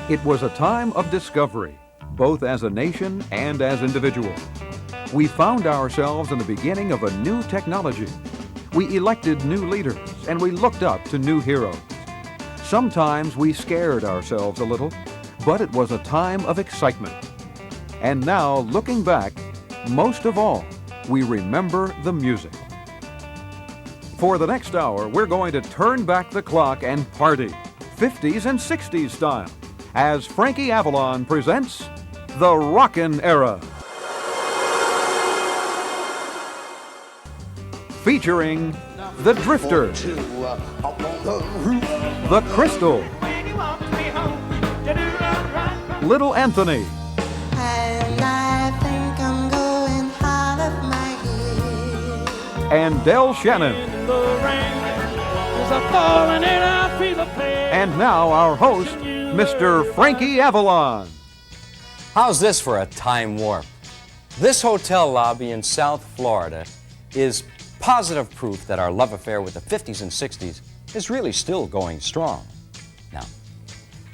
It was a time of discovery, both as a nation and as individuals. We found ourselves in the beginning of a new technology. We elected new leaders, and we looked up to new heroes. Sometimes we scared ourselves a little, but it was a time of excitement. And now, looking back, most of all, we remember the music. For the next hour, we're going to turn back the clock and party, 50s and 60s style, as Frankie Avalon presents the Rockin' Era. Featuring the Drifters, the Crystal, Little Anthony, and Del Shannon. And now our host, Mr. Frankie Avalon. How's this for a time warp? This hotel lobby in South Florida is positive proof that our love affair with the 50s and 60s is really still going strong. Now,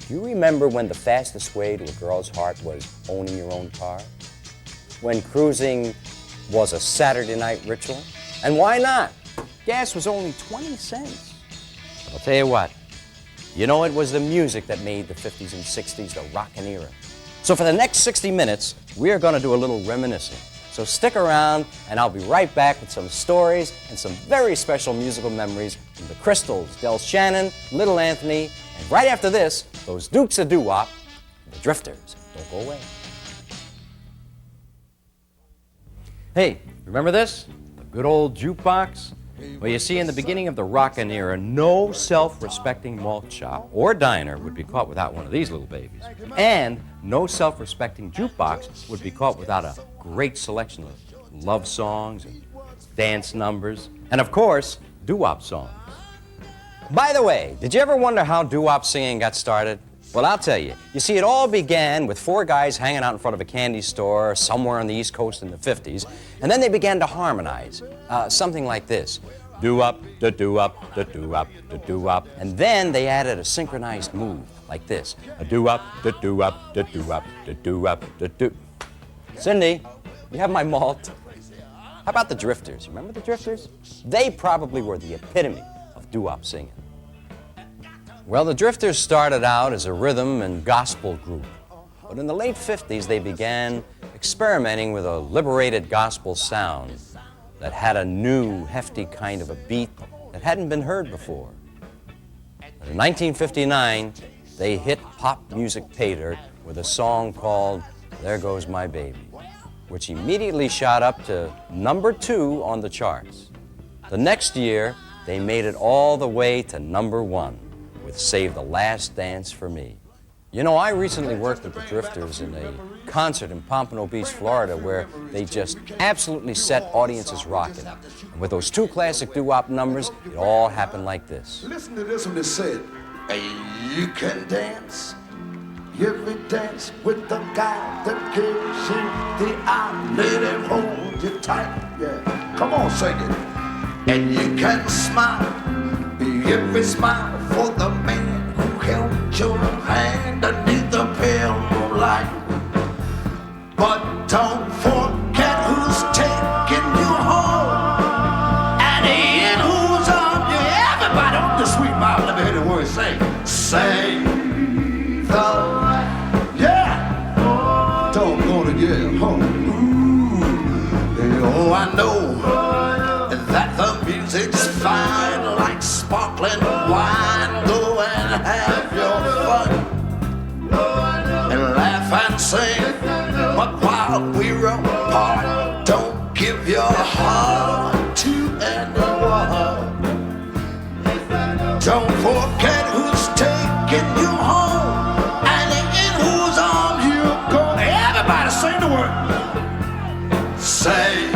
do you remember when the fastest way to a girl's heart was owning your own car? When cruising was a Saturday night ritual? And why not? Gas was only 20 cents. But I'll tell you what, you know it was the music that made the 50s and 60s the rockin' era. So for the next 60 minutes, we're going to do a little reminiscing. So stick around, and I'll be right back with some stories and some very special musical memories from the Crystals, Del Shannon, Little Anthony, and right after this, those Dukes of Doo-Wop, the Drifters. Don't go away. Hey, remember this? The good old jukebox? Well, you see, in the beginning of the Rockin' era, no self-respecting malt shop or diner would be caught without one of these little babies. And no self-respecting jukebox would be caught without a great selection of love songs and dance numbers, and of course, doo-wop songs. By the way, did you ever wonder how doo-wop singing got started? Well, I'll tell you. You see, it all began with four guys hanging out in front of a candy store somewhere on the East Coast in the 50s, and then they began to harmonize, something like this. Doo-wop, da-doo-wop, da-doo-wop, da-doo-wop. And then they added a synchronized move, like this. A doo-wop, da-doo-wop, da-doo-wop, da-doo-wop, da-doo. Cindy, you have my malt. How about the Drifters? Remember the Drifters? They probably were the epitome of doo-wop singing. Well, the Drifters started out as a rhythm and gospel group, but in the late 50s they began experimenting with a liberated gospel sound that had a new, hefty kind of a beat that hadn't been heard before. But in 1959, they hit pop music pay dirt with a song called There Goes My Baby, which immediately shot up to #2 on the charts. The next year, they made it all the way to #1 with Save the Last Dance for Me. You know, I recently worked with the Drifters in a concert in Pompano Beach, Florida, where they just absolutely set audiences rocking. And with those two classic doo-wop numbers, it all happened like this. Listen to this one that said, hey, you can dance, every dance with the guy that gives you the eye, let him hold you tight, yeah. Come on, sing it. And you can smile, every smile for the man who held your hand underneath the pale light. But don't forget who's taking you home, and in whose arms you. Everybody on the sweet mouth, let me hear the words say. Save the, yeah, don't go to get home. Ooh, oh, I know that the music's fine, like sparkling wine. Go and have your fun, and laugh and sing. But while we're apart, don't give your heart to anyone. Don't forget who's taking you home, and in whose arms you go. Everybody sing the word. Say.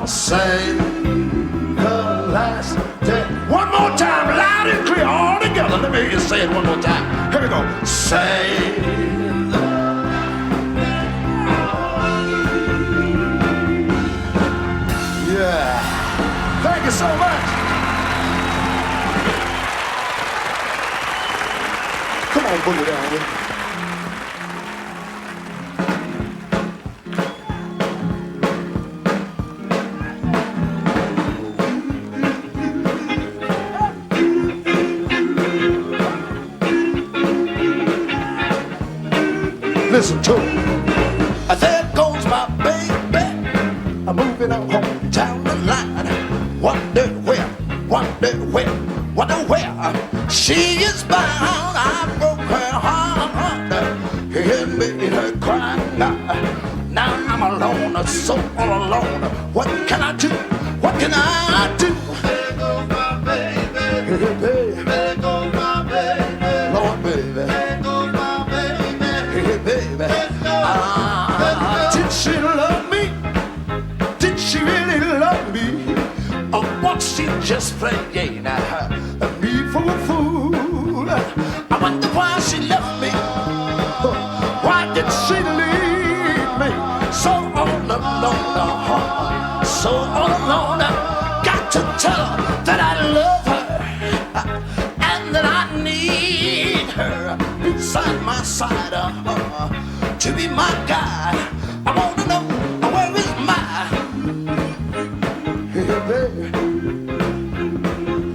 Say the last day. One more time, loud and clear, all together. Let me hear you say it one more time. Here we go. Say the... Yeah. Thank you. you so much. Come on, boogie down with me. Listen to it. There goes my baby. I'm moving on home down the line. Wonder where she is bound. I broke her heart and made her cry. Now I'm alone, so all alone. What can I do? What can I do? There goes my baby. Hey, baby. There goes my baby. Lord, baby. There goes my baby. Hey, baby. Did she love me? Did she really love me? Or was she just playing me for a fool? I wonder why she left me. Why did she leave me so all alone? So all alone. Got to tell her that I love her and that I need her beside my side to be my guide. I want to know where is my hey, baby,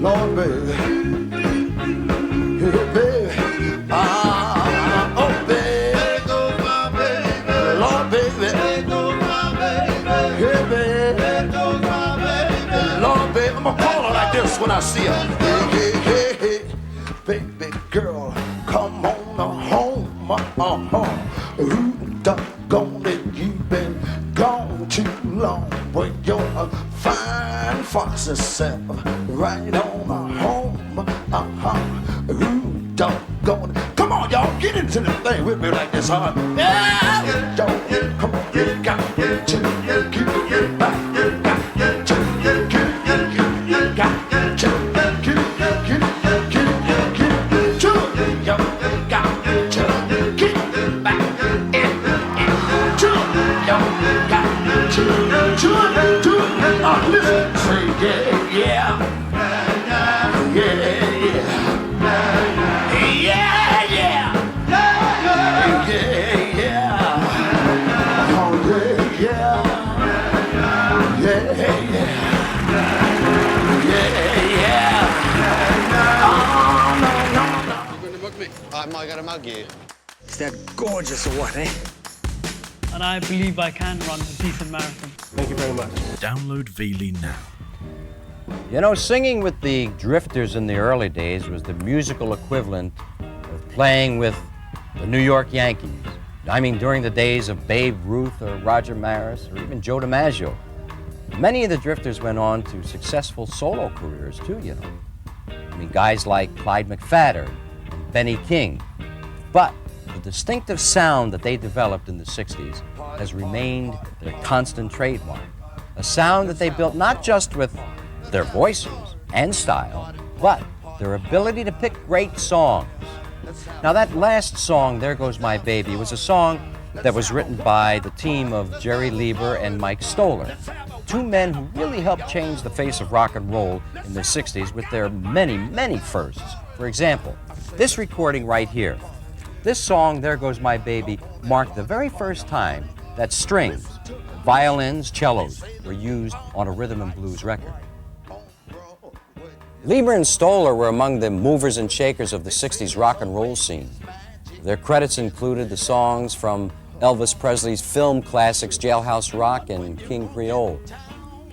Lord, baby, hey, baby, oh, baby, there goes my baby, Lord, baby, there goes my baby, hey, baby, there goes my baby, Lord, baby. I'm gonna call her like this when I see her. Hey, hey, hey, hey, baby girl, come on home, Who doggone it, you've been gone too long. But you're fine fox yourself right on home. Who doggone it? Come on, y'all, get into the thing with me like this hard. Yeah, y'all, come on, you got to get back, you got to you got listen, say yeah, yeah, yeah, yeah, yeah, yeah, yeah, oh yeah, yeah, yeah. Oh no. You're going to mug me? Am I going to mug you? Is that gorgeous or what, eh? And I believe I can run a decent marathon. Thank you very much. Download Veely now. You know, singing with the Drifters in the early days was the musical equivalent of playing with the New York Yankees. I mean, during the days of Babe Ruth or Roger Maris or even Joe DiMaggio. Many of the Drifters went on to successful solo careers, too, you know. I mean, guys like Clyde McPhatter and Benny King. But the distinctive sound that they developed in the 60s has remained their constant trademark. A sound that they built not just with their voices and style, but their ability to pick great songs. Now that last song, There Goes My Baby, was a song that was written by the team of Jerry Lieber and Mike Stoller, two men who really helped change the face of rock and roll in the 60s with their many, many firsts. For example, this recording right here. This song, There Goes My Baby, marked the very first time that strings, violins, cellos were used on a rhythm and blues record. Lieber and Stoller were among the movers and shakers of the 60s rock and roll scene. Their credits included the songs from Elvis Presley's film classics Jailhouse Rock and King Creole.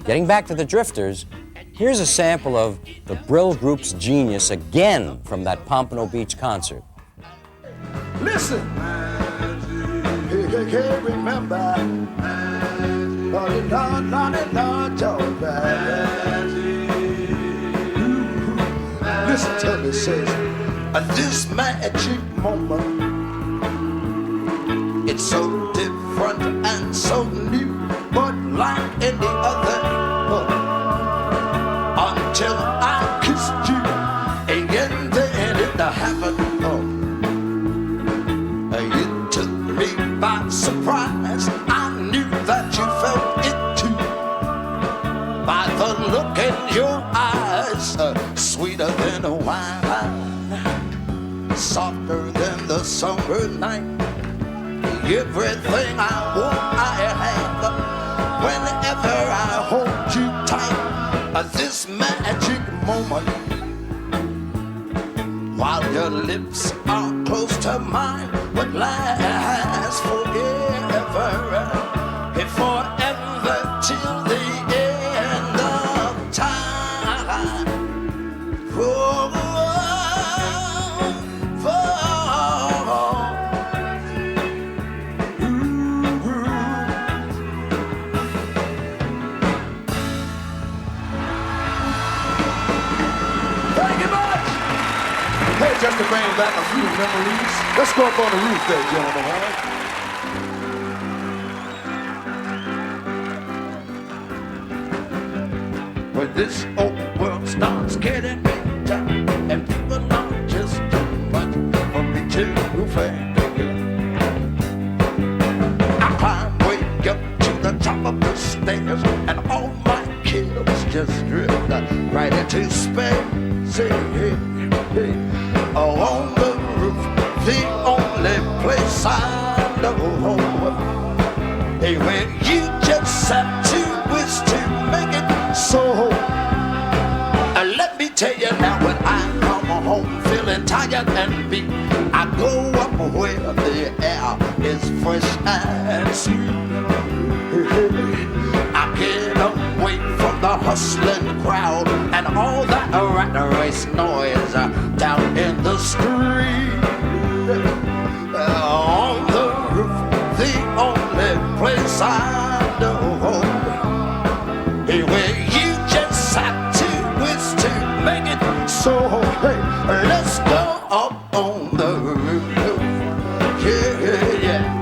Getting back to the Drifters, here's a sample of the Brill Group's genius again from that Pompano Beach concert. Listen, hey, remember, listen to me, says, this magic moment, it's so different and so new, but like any other, until I kissed you, and then it happened. It took me by surprise. I knew that you felt it too. By the look in your eyes, sweeter than a wine, softer than the summer night. Everything I want, I have. Whenever I hold you tight, this magic moment, while your lips are close to mine, would last forever, forever till the end of time. Oh, Hey, just to bring back a few memories. Let's go up on the roof there, gentlemen, all right? When this old world starts getting me down, and people are just too much for me to think. I climb way up to the top of the stairs, and all my kids just drift right into space. On the roof, the only place I know, where you just have to wish to make it so. Let me tell you now, when I come home feeling tired and beat, I go up where the air is fresh and sweet. I get away from the hustling crowd and all that rat race noise down in the street. On the roof, the only place I know, where you just have to wish to make it so. Hey, let's go up on the roof. Yeah, yeah.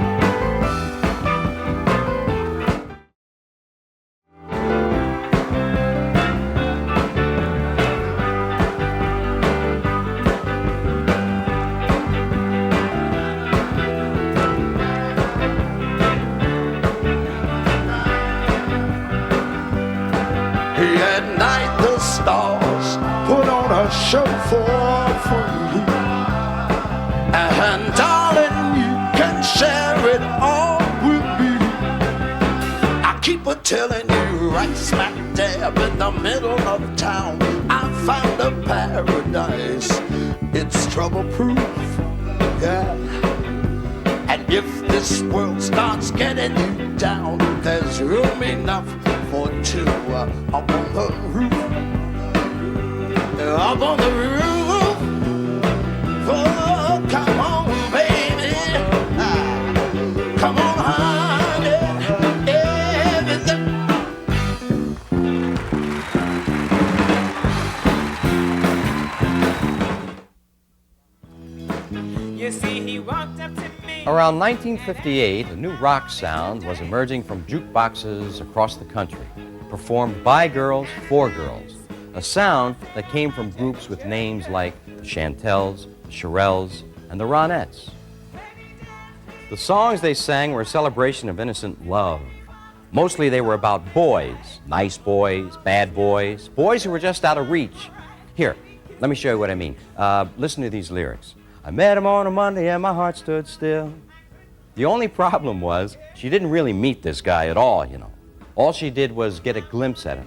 At night the stars put on a show for free, and darling, you can share it all with me. I keep a telling you, right smack dab in the middle of town, I found a paradise. It's trouble-proof, yeah. And if this world starts getting you down, there's room enough for two up on the roof. Up on the roof. Oh, come on, baby. Come on, honey. Everything. You see, he walked up to me. Around 1958, a new rock sound was emerging from jukeboxes across the country, performed by girls for girls. A sound that came from groups with names like the Chantels, the Shirelles, and the Ronettes. The songs they sang were a celebration of innocent love. Mostly they were about boys, nice boys, bad boys, boys who were just out of reach. Here, let me show you what I mean. Listen to these lyrics. I met him on a Monday and my heart stood still. The only problem was she didn't really meet this guy at all, you know. All she did was get a glimpse at him.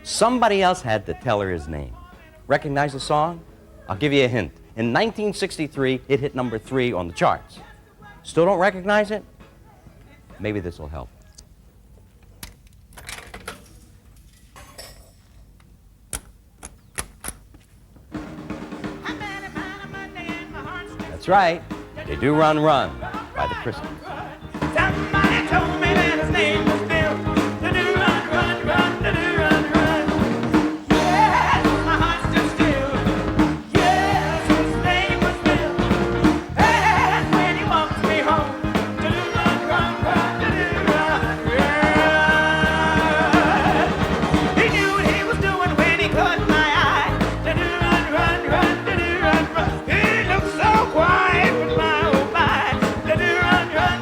Somebody else had to tell her his name. Recognize the song? I'll give you a hint. In 1963, it hit number 3 on the charts. Still don't recognize it? Maybe this will help. That's right. They do run, run by the Christians. Somebody told me that his name was Phil. Do run, run, run, do run, run. Yes, my heart stood still. Yes, his name was Phil. And when he walked me home, do run, run, run, do run, run. He knew what he was doing when he caught my eye. Do run, run, run, do run, run. He looked so quiet with my old mind. Do run, run.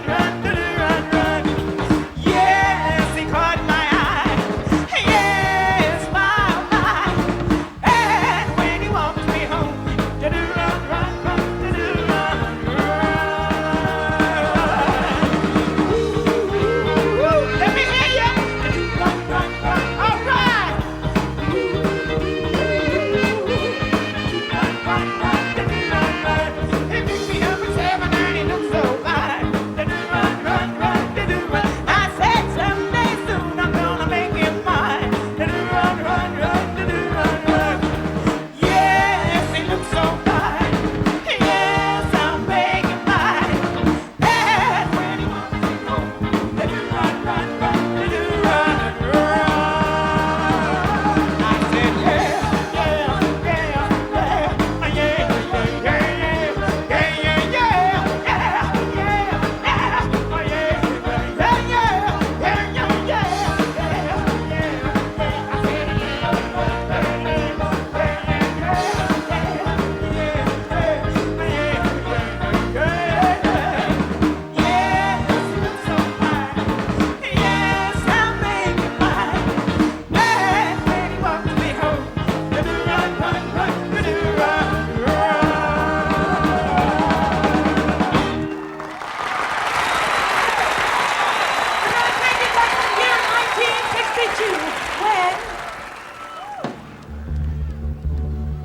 When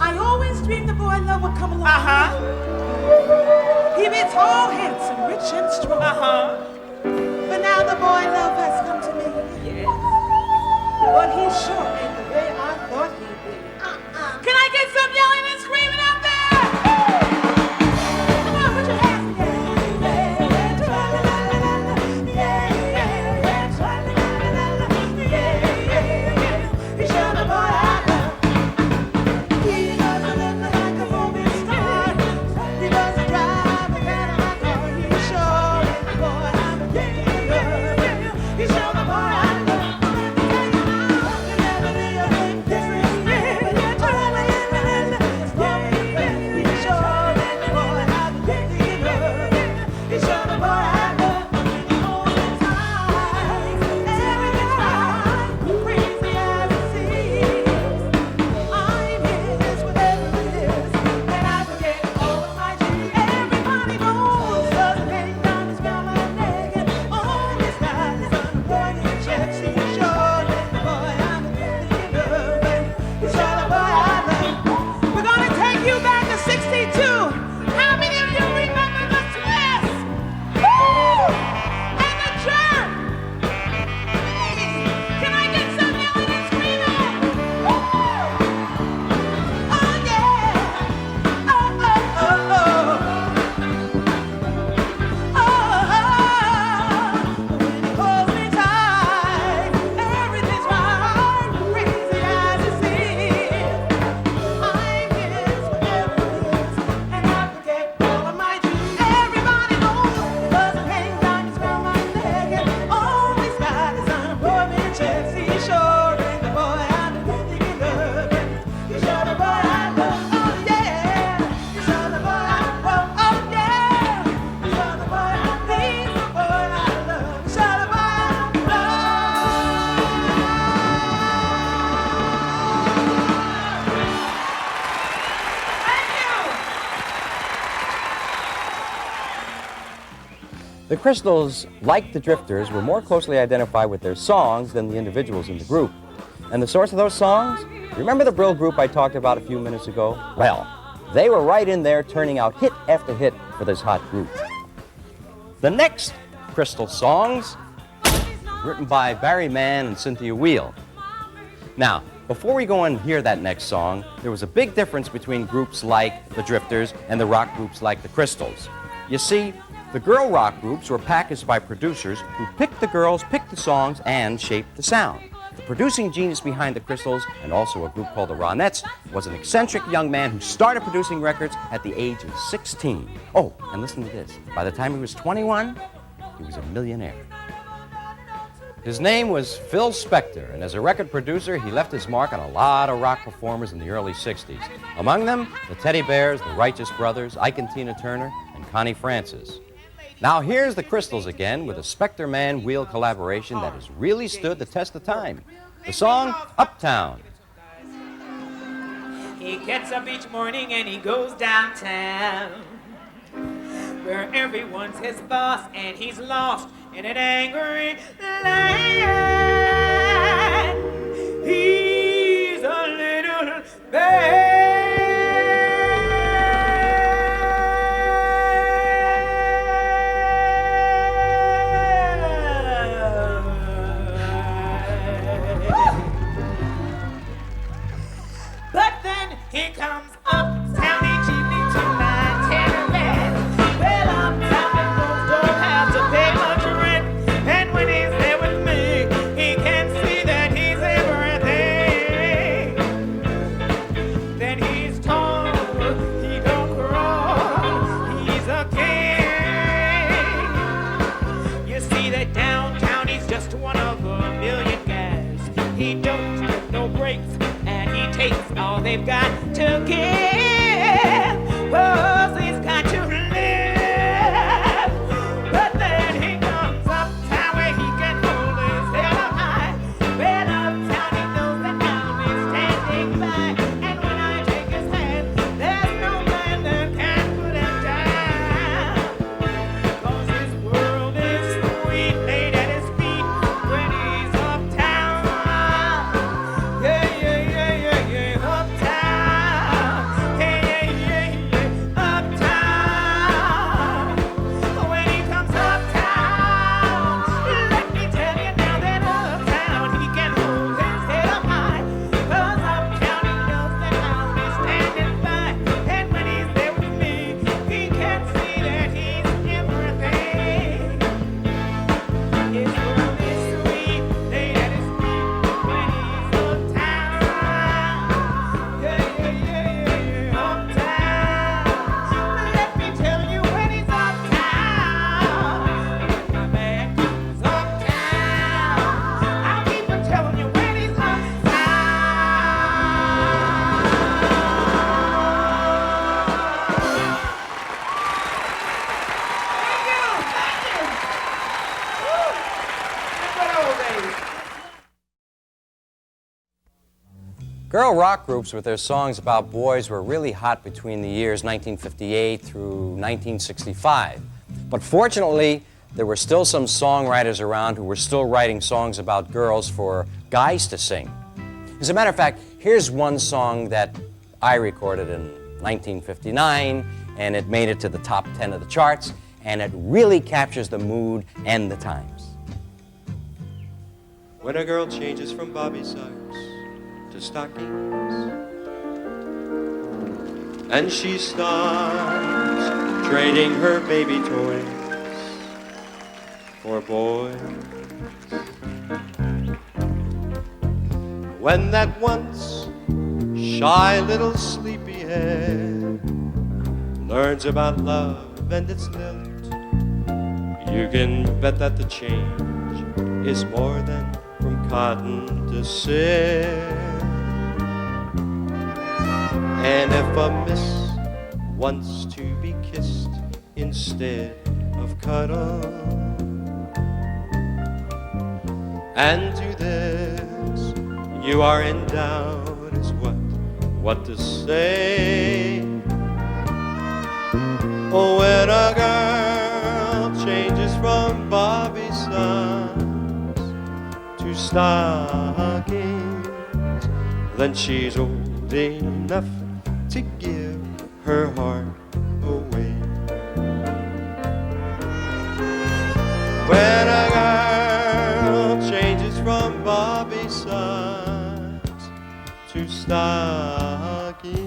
I always dreamed the boy I love would come along. He'd be tall, handsome, rich, and strong. But now the boy I love has come to me. Yes. But he sure ain't the way I thought he'd be. Can I get some yelling and screaming out there? Come on, put your hands together. He's sure the boy I love. He doesn't look like a movie star. He doesn't drive a Cadillac car. He's sure the boy I'm thinking of. He's sure the boy I love. The Crystals, like the Drifters, were more closely identified with their songs than the individuals in the group. And the source of those songs? Remember the Brill group I talked about a few minutes ago? Well, they were right in there turning out hit after hit for this hot group. The next Crystal songs, written by Barry Mann and Cynthia Weil. Now, before we go and hear that next song, there was a big difference between groups like the Drifters and the rock groups like the Crystals. You see, the girl rock groups were packaged by producers who picked the girls, picked the songs, and shaped the sound. The producing genius behind the Crystals, and also a group called the Ronettes, was an eccentric young man who started producing records at the age of 16. Oh, and listen to this. By the time he was 21, he was a millionaire. His name was Phil Spector, and as a record producer, he left his mark on a lot of rock performers in the early 60s. Among them, the Teddy Bears, the Righteous Brothers, Ike and Tina Turner, and Connie Francis. Now here's the Crystals again with a Spector-Man-Weil collaboration that has really stood the test of time. The song, Uptown. He gets up each morning and he goes downtown, where everyone's his boss and he's lost in an angry land. He's a little bad. But then he comes uptown each evening to my tenement. Well, uptown folks don't have to pay much rent, and when he's there with me, he can see that he's everything. Then he's tall, he don't crawl, he's a king. You see that downtown he's just one of a million guys. He don't get no breaks, and he takes all they've got to give. Oh, he's got to live. But then he comes uptown where he can hold his head up high. Well, uptown he knows that I'll be standing by, and when I take his hand, there's no man that can put him down. 'Cause his world is sweet, laid at his feet when he's uptown. Girl rock groups with their songs about boys were really hot between the years 1958 through 1965. But fortunately, there were still some songwriters around who were still writing songs about girls for guys to sing. As a matter of fact, here's one song that I recorded in 1959, and it made it to the top 10 of the charts, and it really captures the mood and the times. When a girl changes from bobby socks to stockings, and she starts trading her baby toys for boys. When that once shy little sleepyhead learns about love and its lilt, you can bet that the change is more than from cotton to silk. And if a miss wants to be kissed instead of cuddled, and to this you are in doubt as what to say. Oh, when a girl changes from bobby socks to stockings, then she's old enough to give her heart away. When a girl changes from bobby socks to stockings,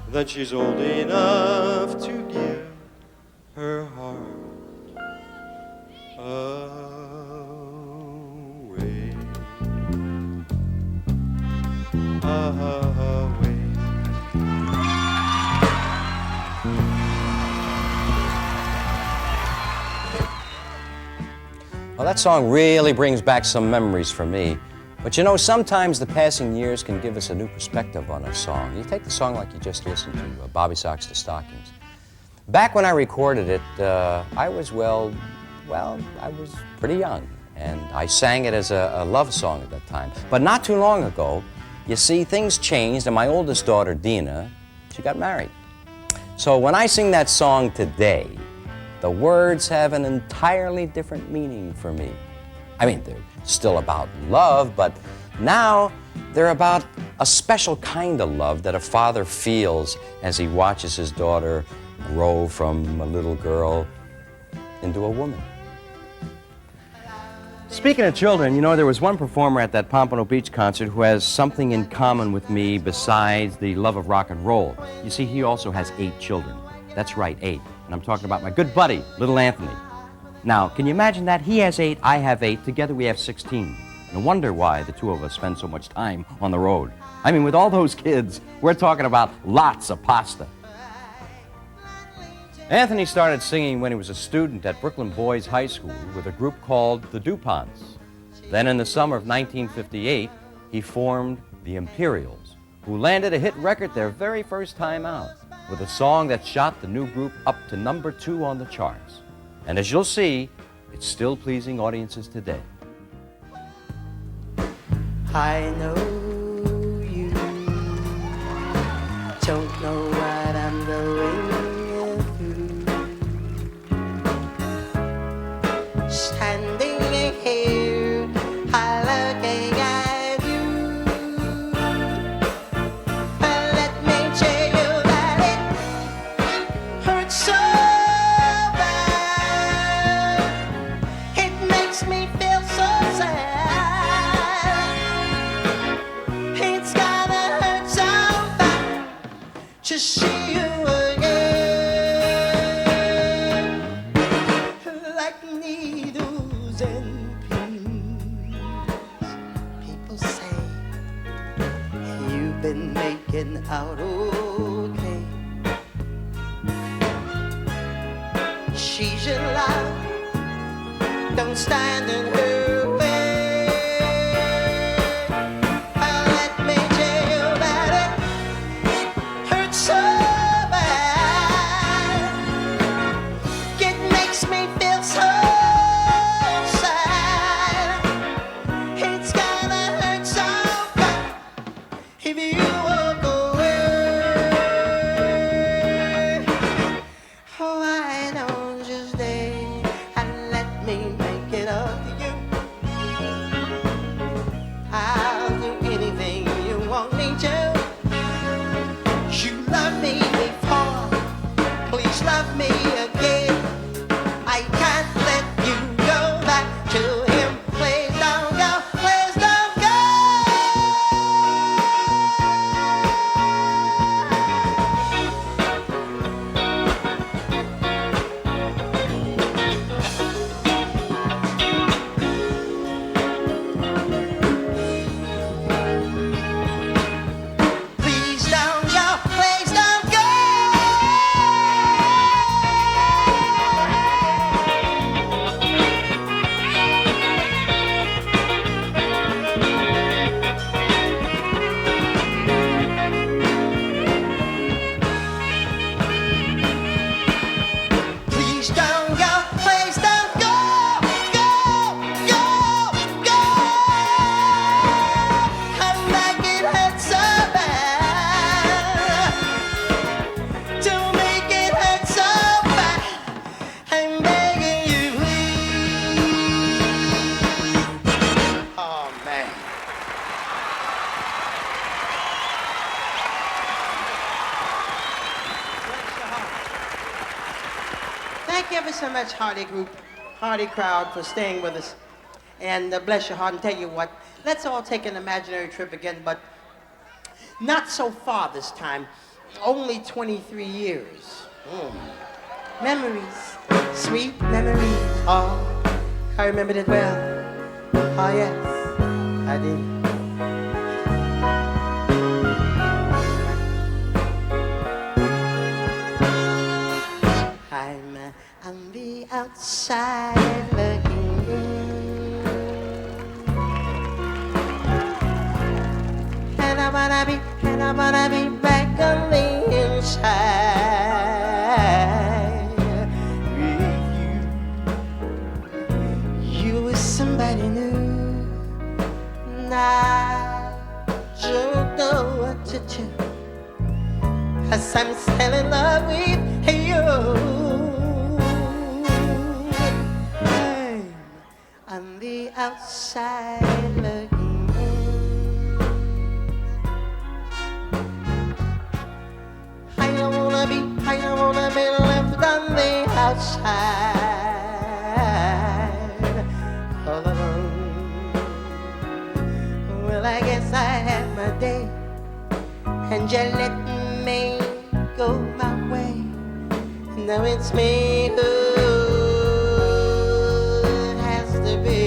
then she's old enough to give her heart away. Well, that song really brings back some memories for me. But you know, sometimes the passing years can give us a new perspective on a song. You take the song like you just listened to, Bobby Socks to Stockings. Back when I recorded it, I was, I was pretty young, and I sang it as a love song at that time. But not too long ago, you see, things changed, and my oldest daughter, Dina, she got married. So when I sing that song today, the words have an entirely different meaning for me. I mean, they're still about love, but now they're about a special kind of love that a father feels as he watches his daughter grow from a little girl into a woman. Speaking of children, you know, there was one performer at that Pompano Beach concert who has something in common with me besides the love of rock and roll. You see, he also has 8 children. That's right, 8. And I'm talking about my good buddy, little Anthony. Now, can you imagine that? He has 8, I have 8. Together we have 16. No wonder why the two of us spend so much time on the road. I mean, with all those kids, we're talking about lots of pasta. Anthony started singing when he was a student at Brooklyn Boys High School with a group called the DuPonts. Then in the summer of 1958, he formed the Imperials, who landed a hit record their very first time out with a song that shot the new group up to number 2 on the charts. And as you'll see, it's still pleasing audiences today. I know you don't know what I'm going through. Standing here, looking at you. Let me tell you that it hurts so bad. It makes me feel so sad. It's gonna hurt so bad to see you again. Like needles and pins, people say you've been making out okay. She's your love, don't stand in her way. Let me tell you that it hurts so bad. It makes me feel so sad. It's gonna hurt thank you ever so much, Hardy Group, Hardy crowd, for staying with us. And bless your heart, and tell you what, let's all take an imaginary trip again, but not so far this time. Only 23 years. Memories, sweet memories. Oh, I remembered it well. Oh, yes, I did. I'm on the outside looking in, and I wanna be back on the inside with you. You were somebody new, and I don't know what to do, 'cause I'm still in love with you. On the outside looking in, I don't wanna be left on the outside all alone. Well, I guess I had my day, and you let me go my way. Now it's me who has to be.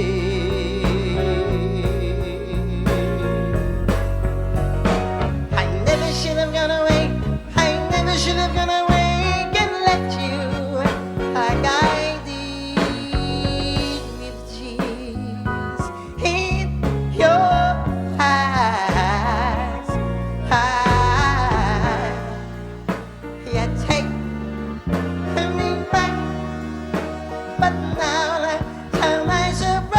I never should have gone away. I never should have gone away and let you guided with tears in your eyes. You take me back, but now tell my surprise.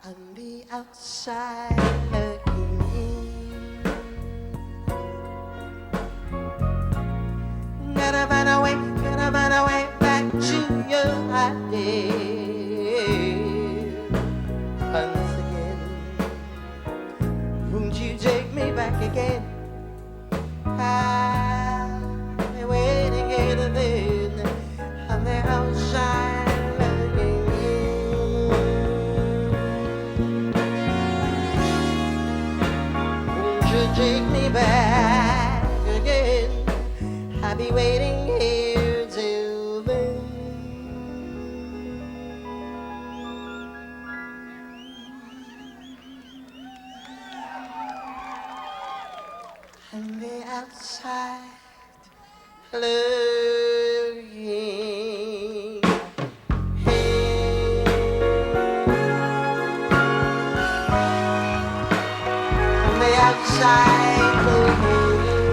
On the outside looking in, gotta find a way back to your idea once again. Won't you take me back again? I'll be waiting here to then on the outside looking in. Won't you take me back again? I'll be waiting here till then. On the outside looking in. On the outside looking in.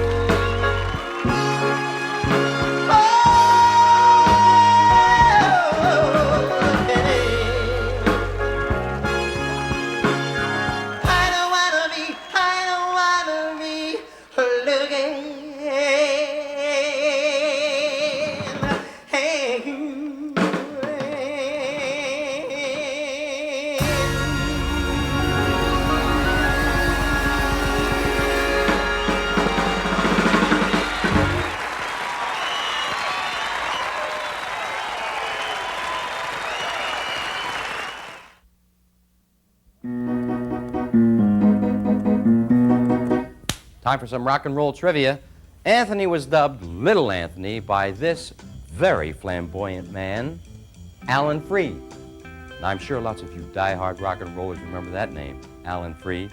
Time for some rock and roll trivia. Anthony was dubbed Little Anthony by this very flamboyant man, Alan Freed. And I'm sure lots of you die-hard rock and rollers remember that name, Alan Freed.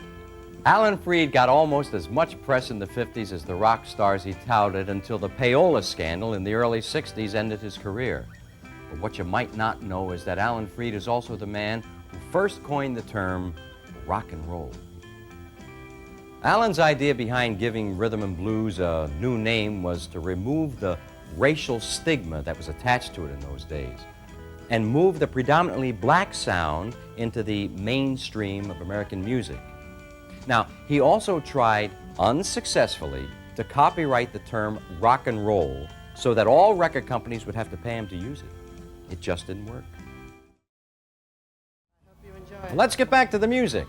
Alan Freed got almost as much press in the 50s as the rock stars he touted until the payola scandal in the early 60s ended his career. But what you might not know is that Alan Freed is also the man who first coined the term rock and roll. Alan's idea behind giving rhythm and blues a new name was to remove the racial stigma that was attached to it in those days and move the predominantly black sound into the mainstream of American music. Now, he also tried unsuccessfully to copyright the term rock and roll so that all record companies would have to pay him to use it. It just didn't work. Well, let's get back to the music.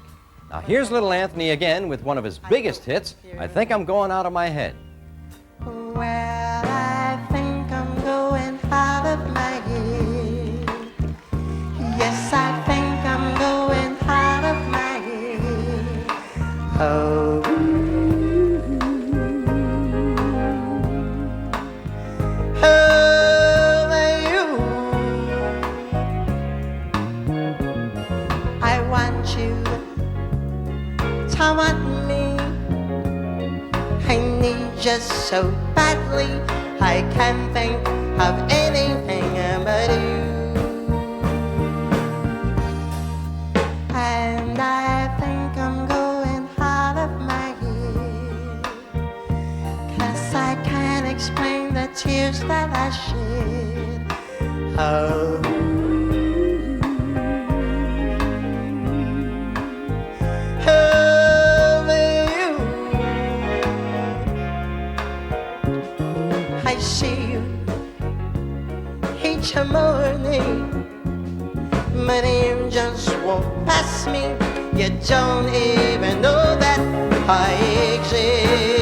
Now, here's Little Anthony again with one of his biggest hits, I Think I'm Going Out of My Head. Yes, I think I'm going out of my head. Oh, you. I want you to want me. I need you so badly. I can't think of anything but you. And I think I'm going out of my head, 'cause I can't explain the tears that I shed. Oh, you. I see you each morning, but you just walk past me. You don't even know that I exist.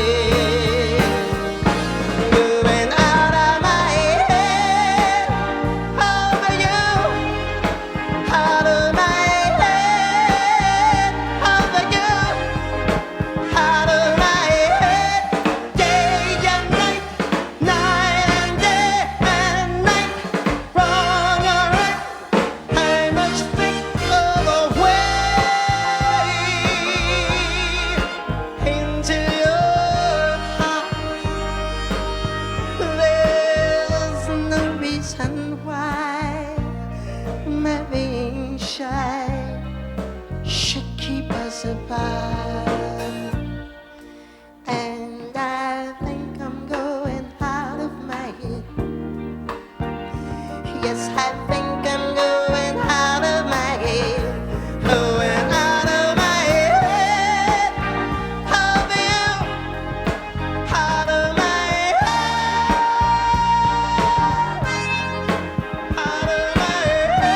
Moving out of my head, over you. Out of my head, over you. Out of my head, day and night, night and day and night. Wrong or right, I must think of a way into your heart. There's no reason why my being shy should keep us apart. And I think I'm going out of my head. Yes, I think I'm going out of my head. Going out of my head. Of you. Out of my head. Out of my head.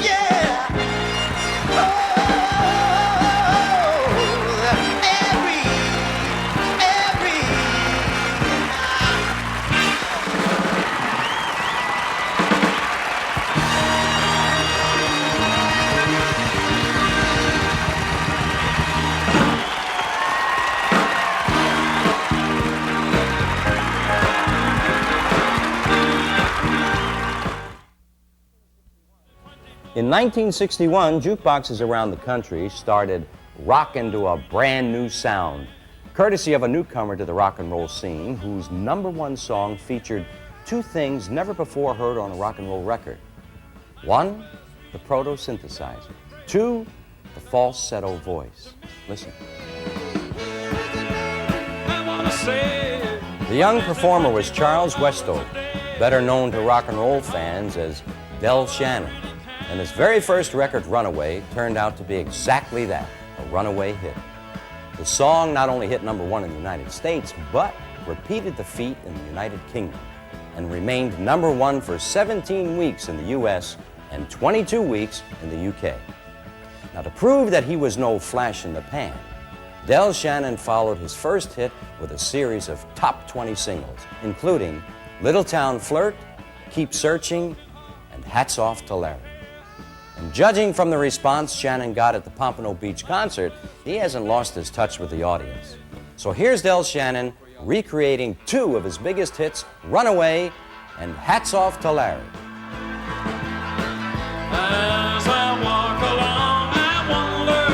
Yeah. In 1961, jukeboxes around the country started rocking to a brand new sound, courtesy of a newcomer to the rock and roll scene whose #1 song featured two things never before heard on a rock and roll record. One, the proto-synthesizer. Two, the falsetto voice. Listen. The young performer was Charles Westover, better known to rock and roll fans as Del Shannon. And his very first record, Runaway, turned out to be exactly that, a runaway hit. The song not only hit #1 in the United States, but repeated the feat in the United Kingdom and remained #1 for 17 weeks in the US and 22 weeks in the UK. Now, to prove that he was no flash in the pan, Del Shannon followed his first hit with a series of top 20 singles, including Little Town Flirt, Keep Searching, and Hats Off to Larry. And judging from the response Shannon got at the Pompano Beach concert, he hasn't lost his touch with the audience. So here's Del Shannon recreating two of his biggest hits, Runaway and Hats Off to Larry. As I walk along, I wonder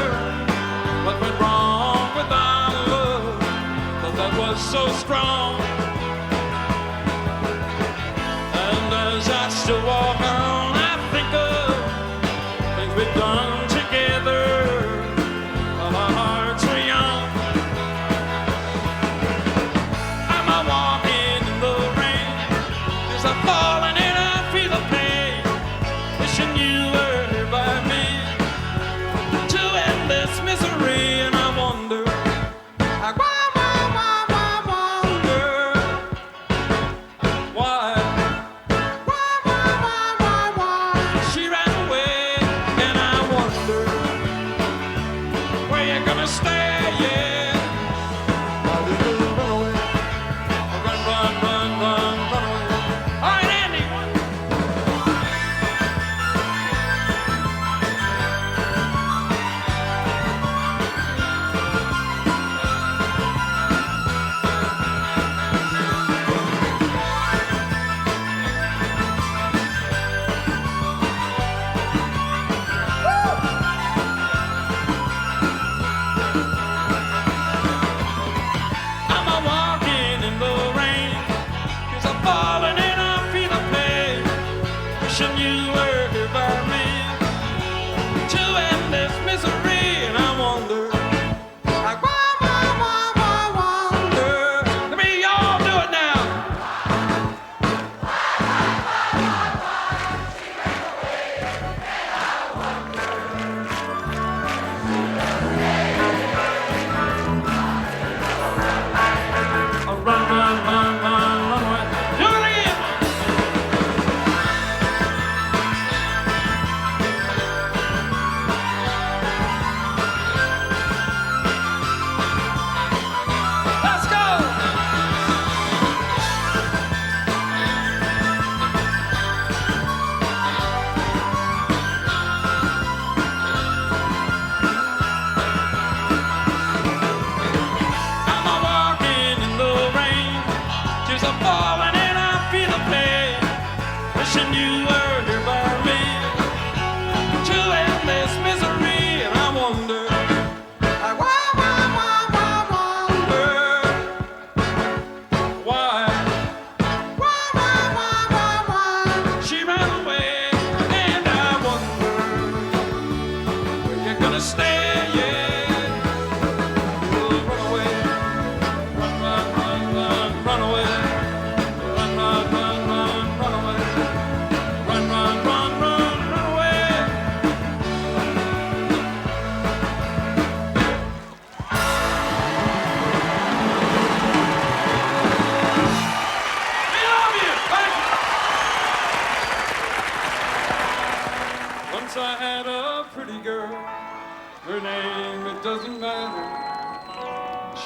what went wrong with our love, but that was so strong. And as I still walk on, I think of things we've done together, while our hearts were young. Am I walking in the rain? Is I falling and I feel the pain? Wishing you were by me to end this misery, and I wonder, I wonder why she ran away, and I wonder where you're gonna stay, yeah.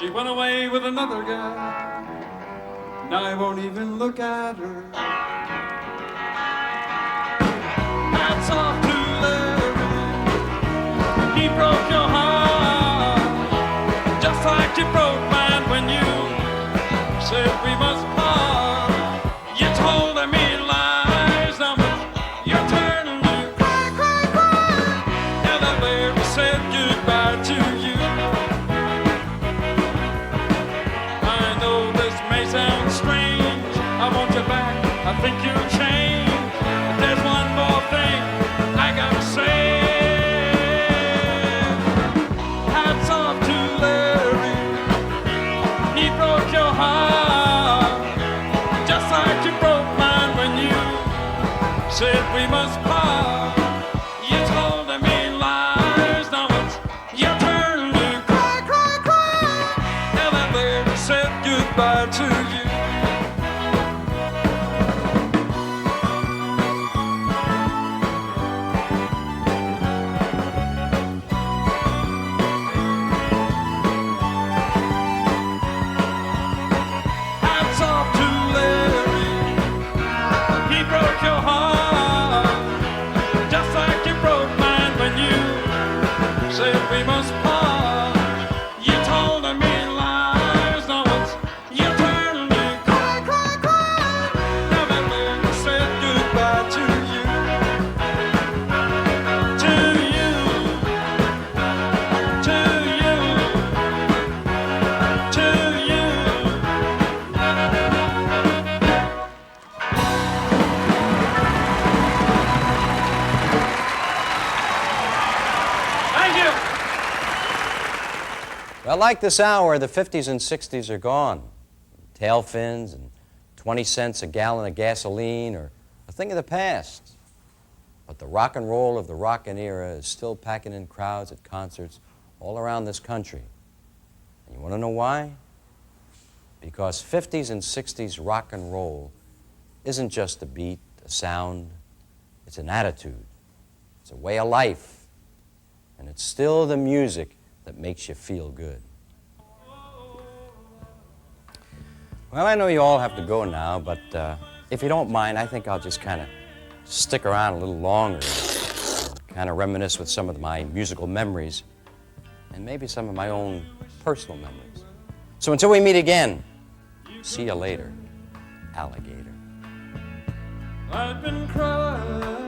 She went away with another guy. Now I won't even look at her. Hats off to Larry. He broke your heart, just like you broke mine when you said we must part. You told me lies, now you're turning to cry, cry, cry. Now that Larry said goodbye to you. I know this may sound strange. I want you back, I think you'll change. But there's one more thing I gotta say. Hats off to Larry. He broke your heart, just like you broke mine when you said we must part. You told me lies, now it's your turn to cry, cry, cry. Now that Larry said goodbye to you. Hats off to Larry. He broke your heart, just like you broke mine when you said we must part. You told me lies, now it's your turn to cry, cry, cry. Now that Larry said goodbye to you. To you. To you. To you. Thank you. Well, like this hour, the 50s and 60s are gone. Tail fins and 20 cents a gallon of gasoline are a thing of the past. But the rock and roll of the Rockin' era is still packing in crowds at concerts all around this country. And you want to know why? Because 50s and 60s rock and roll isn't just a beat, a sound, it's an attitude. It's a way of life. And it's still the music that makes you feel good. Well, I know you all have to go now, but if you don't mind, I think I'll just kind of stick around a little longer, kind of reminisce with some of my musical memories and maybe some of my own personal memories. So until we meet again, see you later, alligator. I've been crying